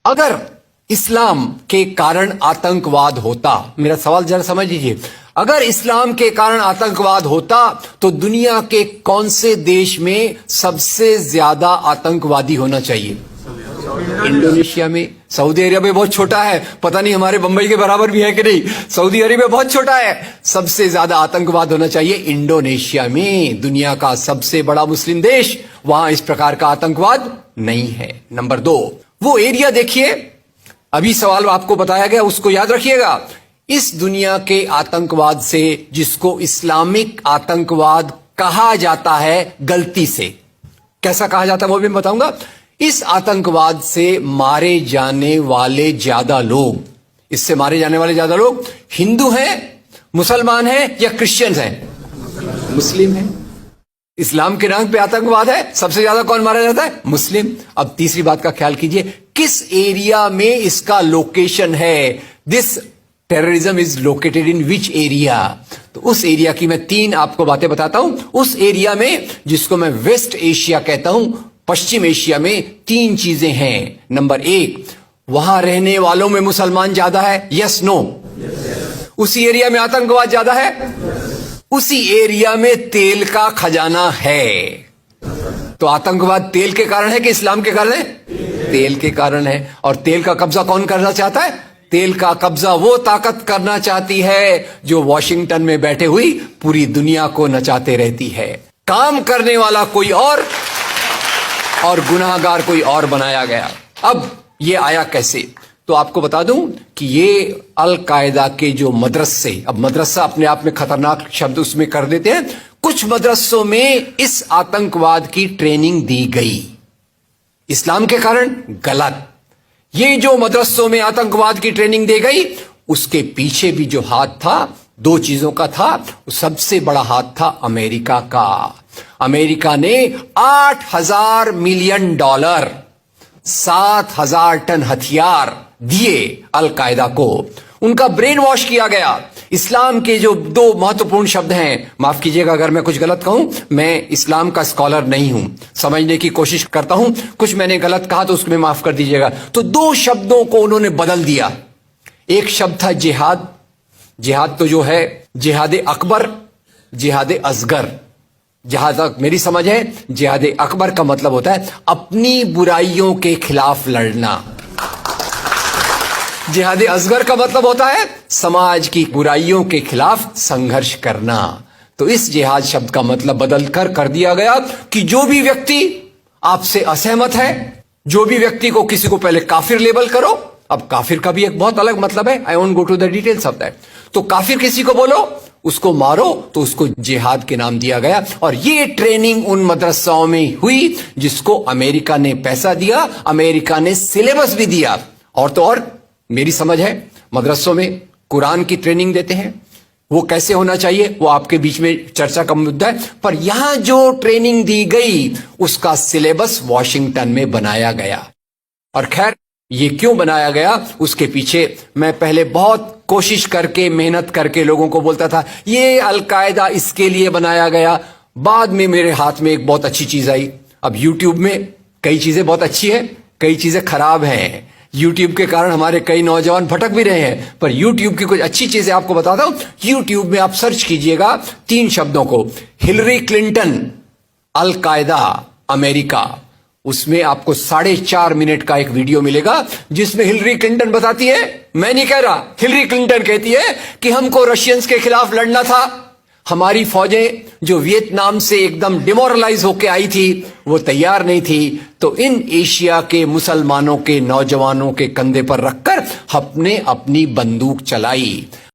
अगर इस्लाम के कारण आतंकवाद होता, मेरा सवाल जरा समझ लीजिए, अगर इस्लाम के कारण आतंकवाद होता तो दुनिया के कौन से देश में सबसे ज्यादा आतंकवादी होना चाहिए? इंडोनेशिया में। सऊदी अरेबिया बहुत छोटा है, पता नहीं हमारे बंबई के बराबर भी है कि नहीं। सऊदी अरेबिया बहुत छोटा है, सबसे ज्यादा आतंकवाद होना चाहिए इंडोनेशिया में, दुनिया का सबसे बड़ा मुस्लिम देश, वहां इस प्रकार का आतंकवाद नहीं है। नंबर 2, वो एरिया देखिए, अभी सवाल आपको बताया गया उसको याद रखिएगा। इस दुनिया के आतंकवाद से, जिसको इस्लामिक आतंकवाद कहा जाता है गलती से, कैसा कहा जाता है वो भी मैं बताऊंगा। इस आतंकवाद से मारे जाने वाले ज्यादा लोग, इससे मारे जाने वाले ज्यादा लोग हिंदू हैं, मुसलमान हैं या क्रिश्चियंस हैं? मुस्लिम हैं। इस्लाम के नाम पे आतंकवाद है, सबसे ज्यादा कौन मारा जाता है? मुस्लिम। अब तीसरी बात का ख्याल कीजिए, किस एरिया में इसका लोकेशन है? This terrorism is located in which area? तो उस एरिया की मैं 3 आपको बातें बताता हूं। उस एरिया में, जिसको मैं वेस्ट एशिया कहता हूं, पश्चिम एशिया में 3 चीजें हैं। नंबर 1, वहां रहने वालों में मुसलमान ज्यादा है, यस नो? उसी एरिया में आतंकवाद ज्यादा है, उसी एरिया में तेल का खजाना है। तो आतंकवाद तेल के कारण है कि इस्लाम के कारण है? तेल के कारण है। और तेल का कब्जा कौन करना चाहता है? तेल का कब्जा वो ताकत करना चाहती है जो वॉशिंगटन में बैठे हुई पूरी दुनिया को नचाते रहती है। काम करने वाला कोई और गुनाहगार कोई और बनाया गया। अब ये आया कैसे? तो आपको बता दूं कि ये अल कायदा के जो मदरसे, अब मदरसा अपने आप में खतरनाक शब्द उसमें कर देते हैं, कुछ मदरसों में इस आतंकवाद की ट्रेनिंग दी गई। इस्लाम के कारण गलत। ये जो मदरसों में आतंकवाद की ट्रेनिंग दी गई, उसके पीछे भी जो हाथ था, 2 चीजों का था। सबसे बड़ा हाथ था अमेरिका का। अमेरिका ने $8,000 मिलियन, 7,000 टन हथियार दिए अल कायदा को। उनका ब्रेन वॉश किया गया। इस्लाम के जो 2 महत्वपूर्ण शब्द हैं, माफ कीजिएगा अगर मैं कुछ गलत कहूं, मैं इस्लाम का स्कॉलर नहीं हूं, समझने की कोशिश करता हूं, कुछ मैंने गलत कहा तो उसको मैं माफ कर दीजिएगा। तो 2 शब्दों को उन्होंने बदल दिया। एक शब्द था जिहाद। जिहाद तो जो है जिहाद अकबर, जिहाद असगर। जहां तक मेरी समझ है, जिहाद अकबर का मतलब होता है अपनी बुराइयों के खिलाफ लड़ना। जिहाद असगर का मतलब होता है समाज की बुराइयों के खिलाफ संघर्ष करना। तो इस जिहाद शब्द का मतलब बदलकर कर दिया गया कि जो भी व्यक्ति आपसे असहमत है, जो भी व्यक्ति को, किसी को पहले काफिर लेबल करो। अब काफिर का भी एक बहुत अलग मतलब है, I won't go to the details of that. तो काफिर किसी को बोलो, उसको मारो, तो उसको जिहाद के नाम दिया गया। और ये ट्रेनिंग उन मदरसाओं में हुई जिसको अमेरिका ने पैसा दिया, अमेरिका ने सिलेबस भी दिया। और तो और मेरी समझ है, मदरसों में कुरान की ट्रेनिंग देते हैं। वो कैसे होना चाहिए वो आपके बीच में चर्चा का मुद्दा है, पर यहां जो ट्रेनिंग दी गई उसका सिलेबस वॉशिंगटन में बनाया गया। और खैर, ये क्यों बनाया गया उसके पीछे मैं पहले बहुत कोशिश करके, मेहनत करके लोगों को बोलता था ये अल कायदा इसके लिए बनाया गया। बाद में मेरे हाथ में एक बहुत अच्छी चीज आई। अब यूट्यूब में कई चीजें बहुत अच्छी है, कई चीजें खराब हैं। यूट्यूब के कारण हमारे कई नौजवान भटक भी रहे हैं, पर यूट्यूब की कुछ अच्छी चीजें आपको बताता हूं। यूट्यूब में आप सर्च कीजिएगा 3 शब्दों को, हिलरी क्लिंटन अल कायदा अमेरिका, उसमें आपको 4.5 मिनट का एक वीडियो मिलेगा जिसमें हिलरी क्लिंटन बताती है, मैं नहीं कह रहा, हिलरी क्लिंटन कहती है कि हमको रशियंस के खिलाफ लड़ना था। हमारी फौजें जो वियतनाम से एकदम डिमोरलाइज होकर आई थी वो तैयार नहीं थी, तो इन एशिया के मुसलमानों के नौजवानों के कंधे पर रखकर हमने अपनी बंदूक चलाई।